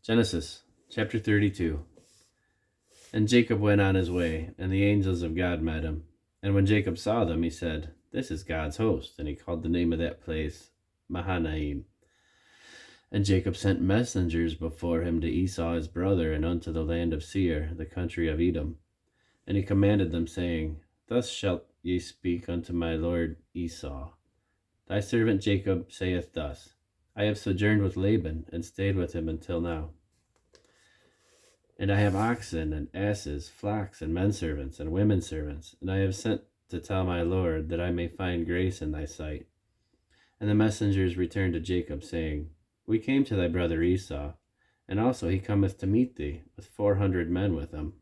Genesis chapter 32. And Jacob went on his way, and the angels of God met him. And when Jacob saw them, he said, "This is God's host." And he called the name of that place Mahanaim. And Jacob sent messengers before him to Esau his brother, and unto the land of Seir, the country of Edom. And he commanded them, saying, "Thus shalt ye speak unto my lord Esau. Thy servant Jacob saith thus, I have sojourned with Laban, and stayed with him until now. And I have oxen and asses, flocks and men servants and women servants, and I have sent to tell my lord that I may find grace in thy sight." And the messengers returned to Jacob, saying, "We came to thy brother Esau, and also he cometh to meet thee, with 400 men with him."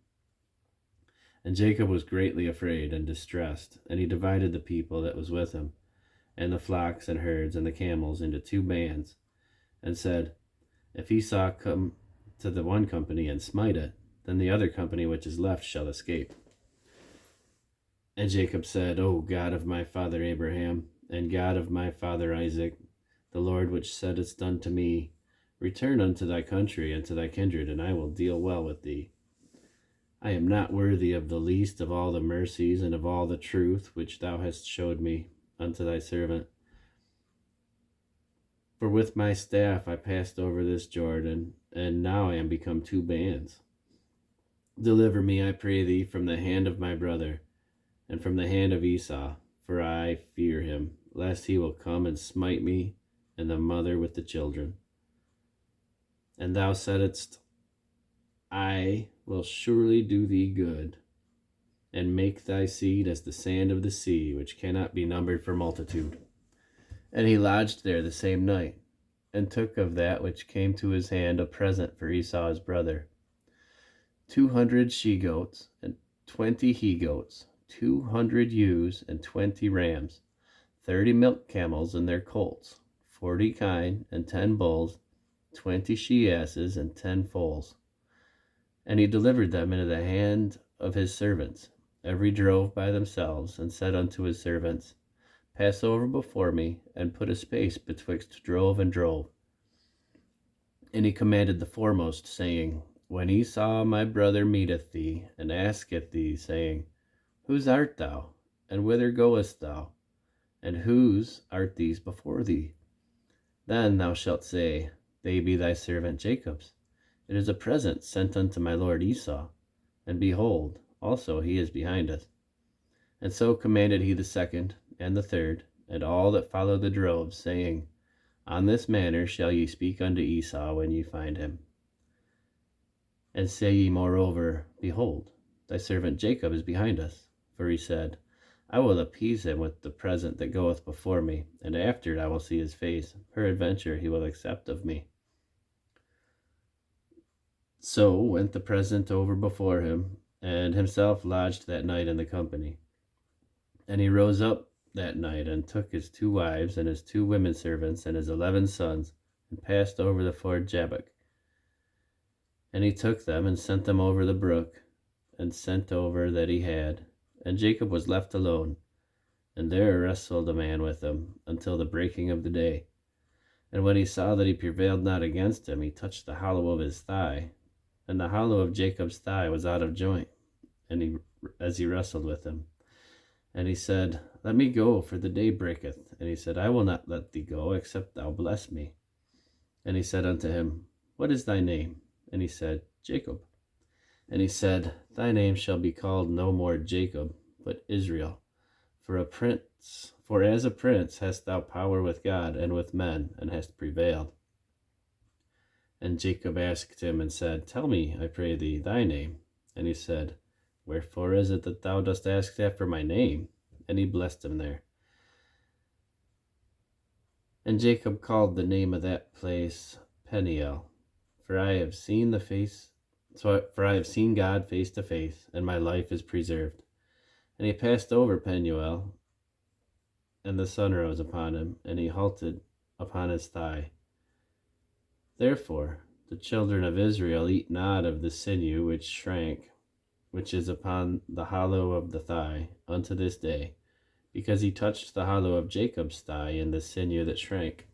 And Jacob was greatly afraid and distressed, and he divided the people that was with him, and the flocks and herds and the camels into 2 bands, and said, "If Esau come to the one company and smite it, then the other company which is left shall escape." And Jacob said, "O God of my father Abraham, and God of my father Isaac, the Lord which saidst unto me, Return unto thy country and to thy kindred, and I will deal well with thee. I am not worthy of the least of all the mercies and of all the truth which thou hast showed me unto thy servant. For with my staff I passed over this Jordan, and now I am become 2 bands. Deliver me, I pray thee, from the hand of my brother, and from the hand of Esau, for I fear him, lest he will come and smite me, and the mother with the children. And thou saidst, I will surely do thee good, and make thy seed as the sand of the sea, which cannot be numbered for multitude." And he lodged there the same night, and took of that which came to his hand a present for Esau his brother, 200 she-goats, and 20 he-goats, 200 ewes, and 20 rams, 30 milk camels and their colts, 40 kine, and 10 bulls, 20 she-asses, and 10 foals. And he delivered them into the hand of his servants, every drove by themselves, and said unto his servants, "Pass over before me, and put a space betwixt drove and drove." And he commanded the foremost, saying, "When Esau my brother meeteth thee, and asketh thee, saying, Whose art thou, and whither goest thou, and whose art these before thee? Then thou shalt say, They be thy servant Jacob's. It is a present sent unto my lord Esau, and behold, also he is behind us." And so commanded he the second, and the third, and all that followed the droves, saying, "On this manner shall ye speak unto Esau when ye find him. And say ye moreover, Behold, thy servant Jacob is behind us. For he said, I will appease him with the present that goeth before me, and after I will see his face. Peradventure he will accept of me." So went the present over before him, and himself lodged that night in the company. And he rose up that night, and took his 2 wives, and his 2 women servants, and his 11 sons, and passed over the ford Jabbok. And he took them, and sent them over the brook, and sent over that he had. And Jacob was left alone, and there wrestled a man with him, until the breaking of the day. And when he saw that he prevailed not against him, he touched the hollow of his thigh, and the hollow of Jacob's thigh was out of joint, as he wrestled with him. And he said, Let me go, for the day breaketh. And he said, I will not let thee go, except thou bless me. And he said unto him, What is thy name? And he said, Jacob. And he said, Thy name shall be called no more Jacob, but Israel. For as a prince hast thou power with God and with men, and hast prevailed. And Jacob asked him and said, Tell me, I pray thee, thy name. And he said, Wherefore is it that thou dost ask after my name? And he blessed him there. And Jacob called the name of that place Peniel, for I have seen God face to face, and my life is preserved. And he passed over Penuel, and the sun rose upon him, and he halted upon his thigh. Therefore the children of Israel eat not of the sinew which is upon the hollow of the thigh, unto this day, because he touched the hollow of Jacob's thigh in the sinew that shrank.